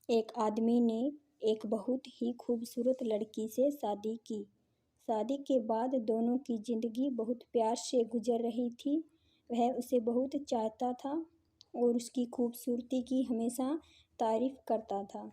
एक आदमी ने एक बहुत ही खूबसूरत लड़की से शादी की। शादी के बाद दोनों की जिंदगी बहुत प्यार से गुजर रही थी। वह उसे बहुत चाहता था और उसकी खूबसूरती की हमेशा तारीफ करता था।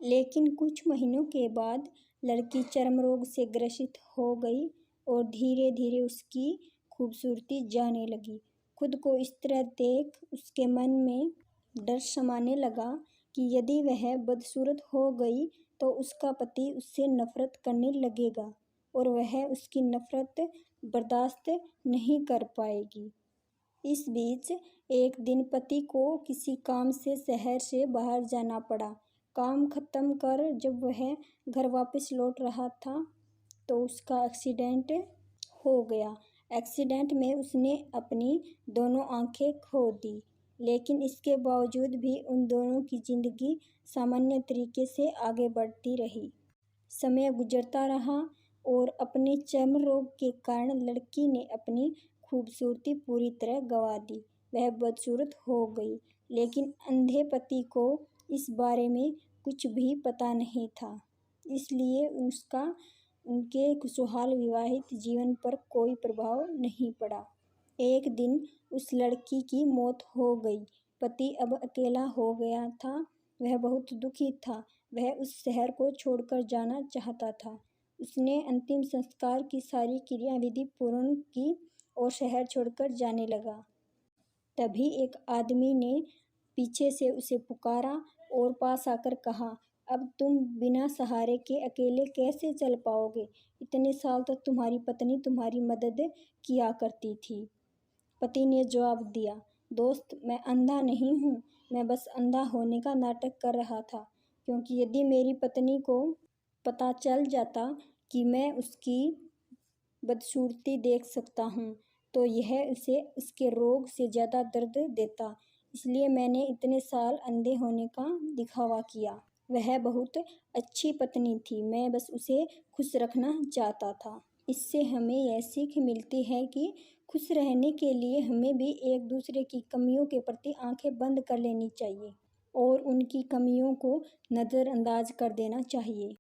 लेकिन कुछ महीनों के बाद लड़की चर्म रोग से ग्रसित हो गई और धीरे धीरे उसकी खूबसूरती जाने लगी। खुद को इस तरह देख उसके मन में डर समाने लगा कि यदि वह बदसूरत हो गई तो उसका पति उससे नफरत करने लगेगा और वह उसकी नफरत बर्दाश्त नहीं कर पाएगी। इस बीच एक दिन पति को किसी काम से शहर से बाहर जाना पड़ा। काम खत्म कर जब वह घर वापस लौट रहा था तो उसका एक्सीडेंट हो गया। एक्सीडेंट में उसने अपनी दोनों आंखें खो दी, लेकिन इसके बावजूद भी उन दोनों की जिंदगी सामान्य तरीके से आगे बढ़ती रही। समय गुजरता रहा और अपने चर्म रोग के कारण लड़की ने अपनी खूबसूरती पूरी तरह गंवा दी। वह बदसूरत हो गई, लेकिन अंधे पति को इस बारे में कुछ भी पता नहीं था, इसलिए उसका उनके खुशहाल विवाहित जीवन पर कोई प्रभाव नहीं पड़ा। एक दिन उस लड़की की मौत हो गई। पति अब अकेला हो गया था। वह बहुत दुखी था। वह उस शहर को छोड़कर जाना चाहता था। उसने अंतिम संस्कार की सारी क्रियाविधि पूर्ण की और शहर छोड़कर जाने लगा। तभी एक आदमी ने पीछे से उसे पुकारा और पास आकर कहा, अब तुम बिना सहारे के अकेले कैसे चल पाओगे? इतने साल तक तुम्हारी पत्नी तुम्हारी मदद किया करती थी। पति ने जवाब दिया, दोस्त, मैं अंधा नहीं हूँ, मैं बस अंधा होने का नाटक कर रहा था, क्योंकि यदि मेरी पत्नी को पता चल जाता कि मैं उसकी बदसूरती देख सकता हूँ तो यह उसे उसके रोग से ज़्यादा दर्द देता। इसलिए मैंने इतने साल अंधे होने का दिखावा किया। वह बहुत अच्छी पत्नी थी, मैं बस उसे खुश रखना चाहता था। इससे हमें यह सीख मिलती है कि खुश रहने के लिए हमें भी एक दूसरे की कमियों के प्रति आंखें बंद कर लेनी चाहिए और उनकी कमियों को नज़रअंदाज कर देना चाहिए।